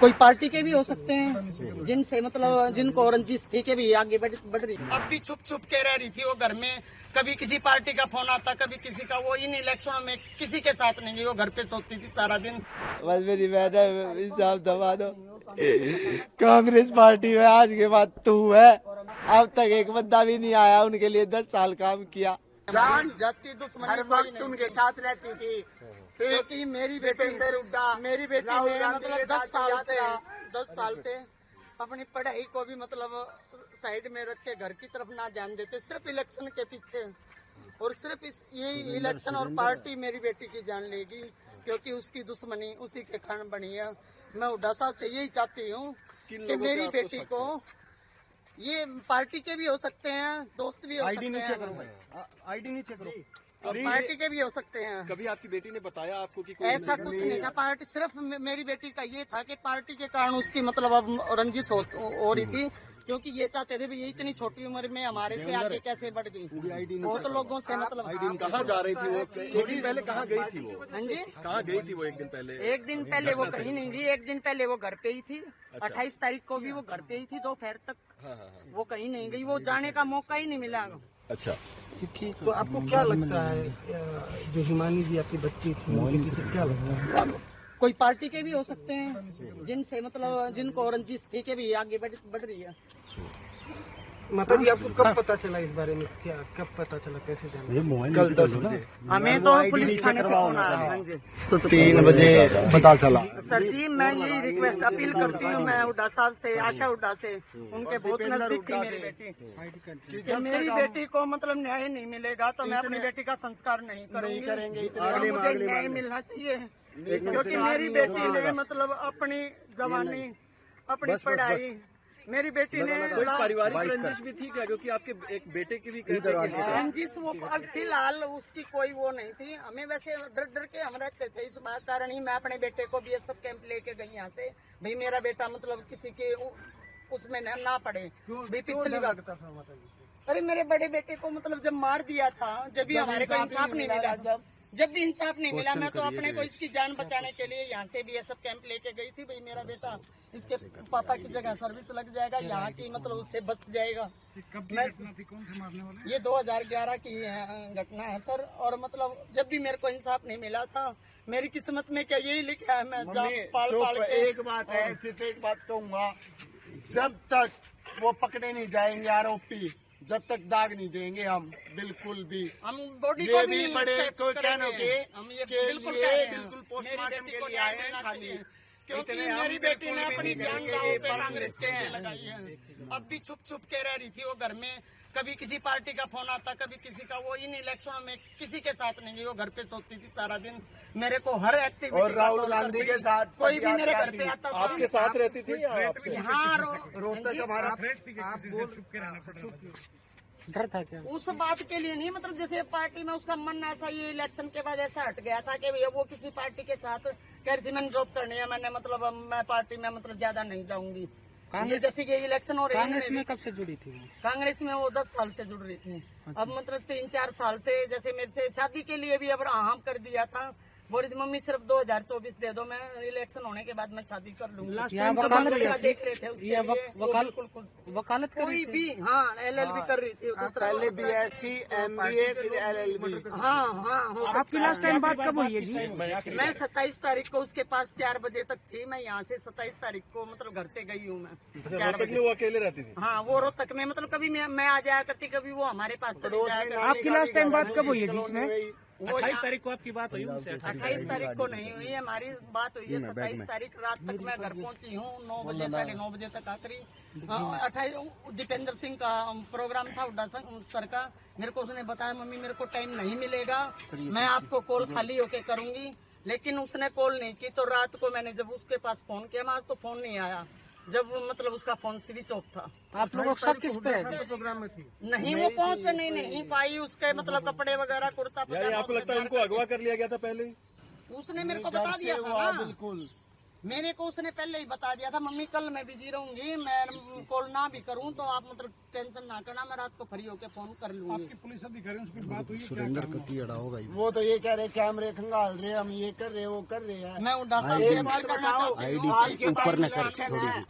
कोई पार्टी के भी हो सकते हैं जिनसे मतलब जिनको रंजिश थी के भी आगे बढ़ रही। अब भी छुप छुप के रह रही थी वो घर में, कभी किसी पार्टी का फोन आता कभी किसी का। वो इन इलेक्शनों में किसी के साथ नहीं गई, वो घर पे सोती थी सारा दिन। बस मेरी मैडम इंसाफ दबा दो। कांग्रेस पार्टी में आज के बाद तू है, अब तक एक बंदा भी नहीं आया उनके लिए 10 साल काम किया। जान जाती दुश्मनी हर वक्त उनके साथ रहती थी, क्योंकि मेरी बेटी ने मतलब 10 साल से अपनी पढ़ाई को भी मतलब साइड में रख के घर की तरफ ना ध्यान देते, सिर्फ इलेक्शन के पीछे। और सिर्फ यही इलेक्शन और पार्टी मेरी बेटी की जान लेगी, क्योंकि उसकी दुश्मनी उसी के कारण बनी है। मैं हुड्डा साहब से यही चाहती हूँ कि मेरी बेटी को, ये पार्टी के भी हो सकते हैं, दोस्त भी हो सकते हैं, आईडी नीचे करो। पार्टी के भी हो सकते हैं। कभी आपकी बेटी ने बताया आपको कि कोई ऐसा कुछ नहीं था। पार्टी सिर्फ मेरी बेटी का ये था कि पार्टी के कारण उसकी मतलब अब रंजिश हो रही थी, क्योंकि ये चाहते थे भी ये इतनी छोटी उम्र में हमारे से आगे कैसे बढ़ गई। बहुत लोगों से मतलब कहाँ जा रही थी वो? एक दिन पहले कहाँ गई थी वो? हाँ जी, कहाँ गई थी वो एक दिन पहले? एक दिन पहले वो कहीं नहीं गई, एक दिन पहले वो घर पे ही थी। 28 तारीख को भी वो घर पे ही थी, दोपहर तक वो कहीं नहीं गई, वो जाने का मौका ही नहीं मिला। अच्छा, तो आपको क्या लगता है जो हिमानी जी आपकी बच्ची थी उनके पीछे क्या लगता है? कोई पार्टी के भी हो सकते हैं जिनसे मतलब जिनको रंजिश थी के भी आगे बढ़ रही है। माता जी आपको कब पता चला इस बारे में? क्या कब पता चला, कैसे जाना? कल 10 बजे हमें तो पुलिस थाने से फोन आया। हाँ जी, 3 बजे पता चला। सर जी मैं यही रिक्वेस्ट अपील करती हूँ, मैं हुड्डा साहब से, आशा हुड्डा से, उनके बहुत नजदीक थी मेरी बेटी, कि मेरी बेटी को मतलब न्याय नहीं मिलेगा तो मैं अपनी बेटी का संस्कार नहीं करूँगी। और मुझे न्याय मिलना चाहिए, क्योंकि मेरी बेटी ने मतलब अपनी जवानी, अपनी पढ़ाई, मेरी बेटी ने पारिवारिक रंजिश भी थी क्या? क्योंकि आपके एक बेटे की भी रंजिश वो फिलहाल उसकी कोई वो नहीं थी। हमें वैसे डर डर के हम रहते थे, इस बात कारण ही मैं अपने बेटे को BSF कैंप लेके गई यहाँ से, भाई मेरा बेटा मतलब किसी के उसमें ना पड़े। पिछली बात अरे मेरे बड़े बेटे को मतलब जब मार दिया था, जब भी हमारे को इंसाफ नहीं मिला, जब भी इंसाफ नहीं मिला, मैं तो अपने को इसकी जान बचाने के लिए यहाँ से BSF कैंप लेके गई थी। भाई मेरा बेटा इसके पापा की जगह सर्विस लग जाएगा, यहाँ की मतलब उससे बच जाएगा। मैं कौन से मारने वाले? ये 2011 की घटना है सर। और मतलब जब भी मेरे को इंसाफ नहीं मिला था, मेरी किस्मत में क्या यही लिखा है, मैं पाल के। एक बात है, सिर्फ एक बात कहूँगा, जब तक वो पकड़े नहीं जाएंगे आरोपी, जब तक दाग नहीं देंगे हम बिल्कुल भी, हम बॉडी ये को भी बड़े कोई कहने हम ये बिल्कुल पोस्टमार्टम के लिए आए हैं खाली, क्योंकि मेरी बेटी ने अपनी जान दांव पे कांग्रेस के लगाई है। अब भी छुप छुप के रह रही थी वो घर में, कभी किसी पार्टी का फोन आता कभी किसी का। वो इन इलेक्शनों में किसी के साथ नहीं गई, वो घर पे सोती थी सारा दिन। मेरे को हर एक्टिविटी, और राहुल गांधी के साथ कोई भी मेरे घर पे आता था। आपके साथ रहती थी या आपसे? हाँ, रोहतक हमारा डर था क्या? उस बात के लिए नहीं, मतलब जैसे पार्टी में उसका मन ऐसा, ये इलेक्शन के बाद ऐसा हट गया था कि भैया वो किसी पार्टी के साथ कह रही थी मैंने जॉब करनी है, मैंने मतलब मैं पार्टी में मतलब ज्यादा नहीं जाऊंगी। ये जैसे ये इलेक्शन हो रही है, कांग्रेस में कब से जुड़ी थी वो? कांग्रेस में वो 10 साल से जुड़ रही थी। अब मतलब 3-4 साल से, जैसे मेरे से शादी के लिए भी अब हाँ कर दिया था, बोल रही मम्मी सिर्फ 2024 दे दो, मैं इलेक्शन होने के बाद मैं शादी कर लूंगी। देख रहे थे उसके लिए वकालत कोई भी। हाँ, LLB कर रही थी, पहले BSc MBA फिर LLB। हाँ। आपकी लास्ट टाइम बात कब हुई है जी? मैं 27 तारीख को उसके पास 4 बजे तक थी। मैं यहाँ से 27 तारीख को मतलब घर से गई हूँ मैं 4 बजे। वो अकेले रहती थी? हाँ, वो रोहतक में, मतलब कभी मैं आ जाया करती, कभी वो हमारे पास चली जाया करती। आपकी लास्ट टाइम बात कब हुई है जिसमें? 28 तारीख को आपकी बात हुई उनसे? 28 तारीख को नहीं हुई है, हमारी बात हुई है 27 तारीख रात तक। मैं घर पहुंची हूँ 9 बजे 9:30 बजे तक आखिरी। 28 दीपेंद्र सिंह का प्रोग्राम था हुड्डा सर का। मेरे को उसने बताया मम्मी मेरे को टाइम नहीं मिलेगा, मैं आपको कॉल खाली होके करूंगी, लेकिन उसने कॉल नहीं की। तो रात को मैंने जब उसके पास फोन किया, मैं आज तो फोन नहीं आया, जब मतलब उसका फोन स्विच ऑफ था। आप लोगों को सब किस पे है? प्रोग्राम में थी नहीं, वो पहुंच नहीं पाई। उसके मतलब कपड़े वगैरह, कुर्ता आपको लगता है उनको अगवा कर लिया गया था पहले? उसने मेरे को बता दिया था ना। बिल्कुल मेरे को उसने पहले ही बता दिया था, मम्मी कल मैं बिजी रहूंगी, मैं कॉल ना भी करूं तो आप मतलब टेंशन ना करना, मैं रात को फ्री होके फोन कर लूंगी। आपके पुलिस अधिकारियों से बात हुई? सुरेंद्र कतियाड़ा होगा वो तो ये कह रहे कैमरे खंगाल रहे, हम ये कर रहे, वो कर रहे हैं। मैं उड़ा साहब से अपील करना चाहती हूँ। आज के ऊपर न कर,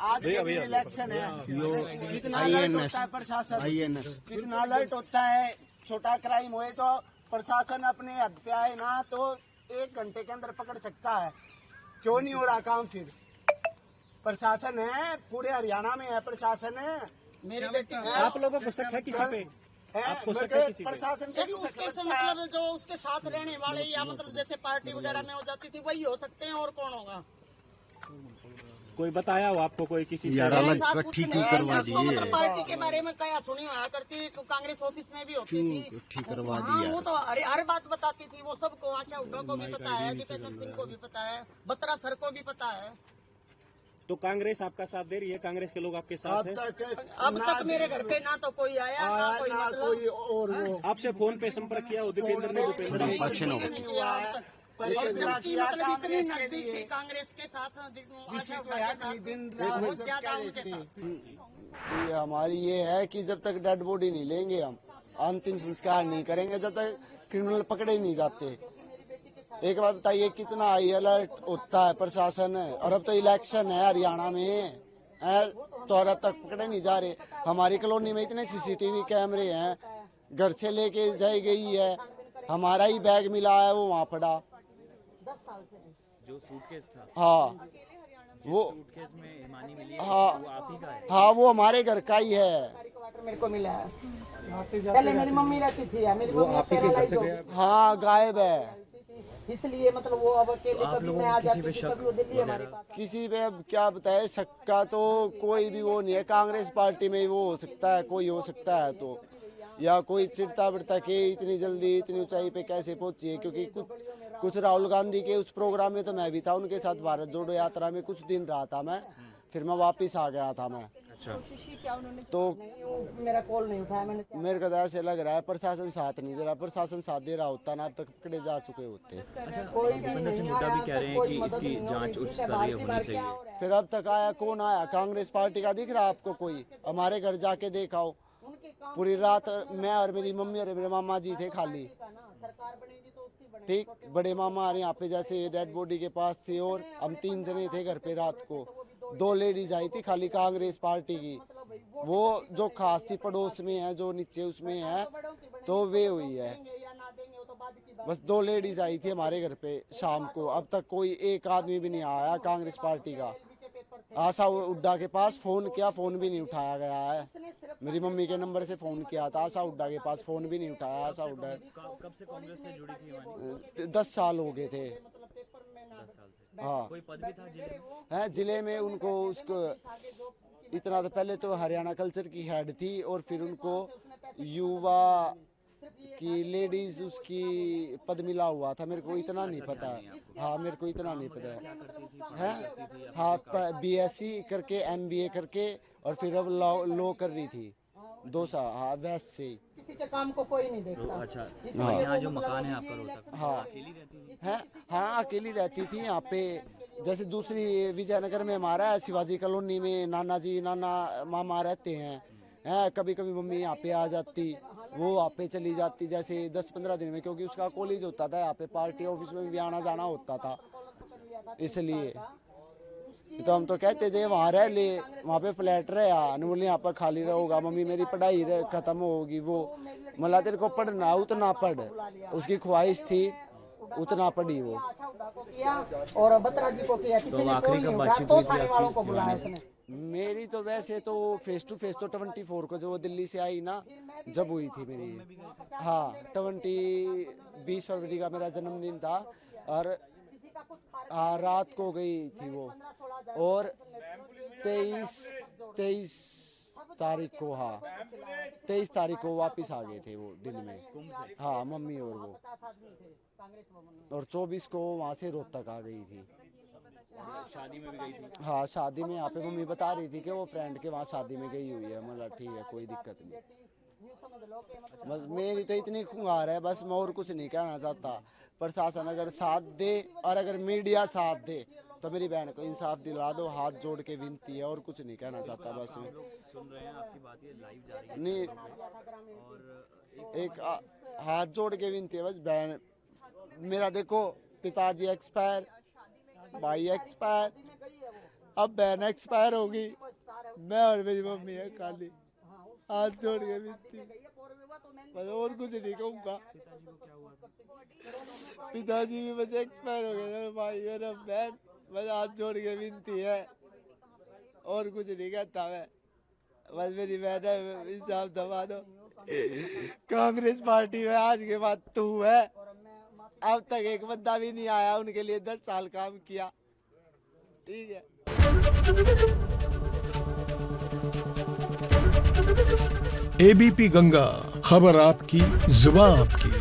आज के दिन इलेक्शन है, कितना अलर्ट होता है प्रशासन, कितना अलर्ट होता है। छोटा क्राइम हुए तो प्रशासन अपने हद पे आए ना तो 1 घंटे के अंदर पकड़ सकता है। क्यों नहीं हो रहा काम? फिर प्रशासन है, पूरे हरियाणा में है प्रशासन है। मेरी बेटी आप लोगों को शक है किसी पे? प्रशासन से भी उसके से मतलब जो उसके साथ रहने वाले या मतलब जैसे पार्टी वगैरह में हो जाती थी वही हो सकते हैं, और कौन होगा? कोई बताया हो आपको कोई किसी से? यार अलग ऐसा कुछ ठीक नहीं, करवा ऐसा उसको दिए, मतलब पार्टी के बारे में क्या सुनी हुआ करती, कांग्रेस ऑफिस में भी होती थी। ठीक करवा हाँ, दिया। वो तो हर बात बताती थी, वो सबको, आशा हुड्डा को भी पता है, दीपेंद्र सिंह को भी पता है, बत्रा सर को भी पता है। तो कांग्रेस आपका साथ दे रही है? कांग्रेस के लोग आपके साथ हैं? अब तक मेरे घर पे ना तो कोई आया ना कोई मतलब और वो आपसे फोन पे संपर्क किया हो दीपेंद्र ने? दीपेंद्र ने किसी ने नहीं किया अब तक। और जबकि मतलब इतनी नजदीक थी कांग्रेस के साथ, आशा हुड्डा के साथ, बहुत ज्यादा उनके साथ। कि हमारी ये है कि जब तक डेड बॉडी नहीं लेंगे, हम अंतिम संस्कार नहीं करेंगे जब तक क्रिमिनल पकड़े नहीं जाते। एक बात बताइए, कितना हाई अलर्ट होता है प्रशासन, और अब तो इलेक्शन है हरियाणा में तो और अब तक पकड़े नहीं जा रहे। हमारी कॉलोनी में इतने सीसीटीवी कैमरे हैं, घर से लेके जाई गई है, हमारा ही बैग मिला है वो वहाँ पड़ा। जो सूटकेस था, हाँ वो सूटकेस में हिमानी मिली है, हाँ वो आप ही का है? हाँ वो हमारे घर का ही है। मेरे को मिला है, पहले मेरी मम्मी रहती थी, मेरी मम्मी पैरालाइज हो गई, हाँ गायब है। इसलिए मतलब वो अब अकेले कभी मैं आ जाती थी, कभी वो दिल्ली हमारे पास। किसी पे अब क्या बताए, शक्का तो कोई भी वो नहीं है। कांग्रेस पार्टी में वो हो सकता है, कोई हो सकता है तो, या कोई चिढ़ता बिड़ता के इतनी जल्दी इतनी ऊंचाई पे कैसे पहुंची है। क्योंकि कुछ राहुल गांधी के उस प्रोग्राम में तो मैं भी था उनके साथ, भारत जोड़ो यात्रा में कुछ दिन रहा था मैं, फिर मैं वापिस आ गया था मैं। तो मेरा कॉल नहीं उठाया मैंने। मेरे को तो ऐसे लग रहा है प्रशासन साथ नहीं दे रहा। प्रशासन साथ दे रहा होता ना अब तक पकड़े जा चुके होते। दीपेंद्र सिंह हुड्डा भी कह रहे हैं कि इसकी जांच उच्च स्तरीय होनी चाहिए। फिर अब तक आया कौन आया? कांग्रेस पार्टी का दिख रहा आपको कोई? हमारे घर जाके देखाओ, पूरी रात मैं और मेरी मम्मी और मेरे मामा जी थे खाली। ठीक, बड़े मामा हमारे यहाँ पे जैसे डेड बॉडी के पास थे, और हम 3 जने थे घर पे। रात को 2 लेडीज आई थी खाली कांग्रेस पार्टी की, वो जो खास थी पड़ोस में है, जो नीचे उसमें है, तो वे हुई है। बस 2 लेडीज आई थी हमारे घर पे शाम को। अब तक कोई एक आदमी भी नहीं आया कांग्रेस पार्टी का। आशा हुड्डा के पास फोन किया, फोन भी नहीं उठाया गया है। मेरी मम्मी के नंबर से फोन किया था आशा हुड्डा के पास, फोन भी नहीं उठाया आशा हुड्डा। कब से कांग्रेस से जुड़ी थी हिमानी? 10 साल हो गए थे। 10 साल से। हाँ, कोई पद भी था जिले में? है जिले में उनको, उसको इतना तो पहले तो हरियाणा कल्चर की हेड थी, और फिर उनको युवा की लेडीज उसकी पद मिला हुआ था। मेरे को इतना नहीं पता है। हाँ, मेरे को इतना नहीं पता है। हाँ, BSc करके MBA करके, और फिर अब लॉ कर रही थी 2 साल। हाँ, वेस्ट से ही। किसी के काम को कोई नहीं देखता। अच्छा, यहाँ जो मकान है आपका रोहतक, हाँ अकेली रहती थी? है, हाँ अकेली रहती थी यहाँ पे। जैसे दूसरी विजयनगर में हमारा है, शिवाजी कॉलोनी में नाना जी नाना मामा रहते हैं। कभी कभी मम्मी यहाँ पे आ जाती, वो यहाँ पे चली जाती जैसे 10-15 दिन में, क्योंकि उसका कॉलेज होता था यहाँ पे, पार्टी ऑफिस में भी आना जाना होता था, इसलिए। तो हम तो कहते थे वहाँ रह ले, वहाँ पे फ्लैट रहे, बोले यहाँ पर खाली रहोगा, मम्मी मेरी पढ़ाई खत्म होगी। वो मला तेरे को पढ़ना उतना पढ़, उसकी ख्वाहिश थी उतना पढ़ी वो। और बत्रा जी को किया, किसी ने फोन नहीं उठाया, तो थाने वालों को बुलाया उसने। मेरी तो वैसे तो फेस टू फेस तो 24 को जो वो दिल्ली से आई ना, जब हुई थी मेरी। हाँ, 20 फरवरी का मेरा जन्मदिन था, और हाँ रात को गई थी वो, और 23 तारीख को, हाँ 23 तारीख को वापस आ गए थे वो दिन में। हाँ, मम्मी और वो, और 24 को वहाँ से रोहतक आ गई थी। शादी में भी गई थी? हाँ, शादी में यहाँ पे मम्मी बता रही थी कि वो फ्रेंड के वहाँ शादी में गई हुई है। मतलब ठीक है, कोई दिक्कत नहीं। बस मेरी तो इतनी खुंगार है, बस मैं और कुछ नहीं कहना चाहता। प्रशासन अगर साथ दे और अगर मीडिया साथ दे तो मेरी बहन को इंसाफ दिला दो, हाथ जोड़ के विनती है, और कुछ नहीं कहना चाहता बस मैं। सुन रहे हैं आपकी बात, ये लाइव जा रही है नहीं, और एक हाथ जोड़ के विनती है बस। बहन मेरा देखो, पिताजी एक्सपायर, भाई एक्सपायर, अब बहन एक्सपायर होगी, मैं और मेरी मम्मी है खाली। हाथ जोड़ के विनती, बस और कुछ नहीं कहूँगा। पिताजी भी बस एक्सपायर हो गए, भाई और बहन, बस हाथ जोड़ के विनती है, और कुछ नहीं कहता मैं। बस मेरी बहन है, इंसाफ दबा दो। कांग्रेस पार्टी में आज के बाद तू है, अब तक एक बंदा भी नहीं आया, उनके लिए 10 साल काम किया, ठीक है। एबीपी गंगा, खबर आपकी, जुबान आपकी।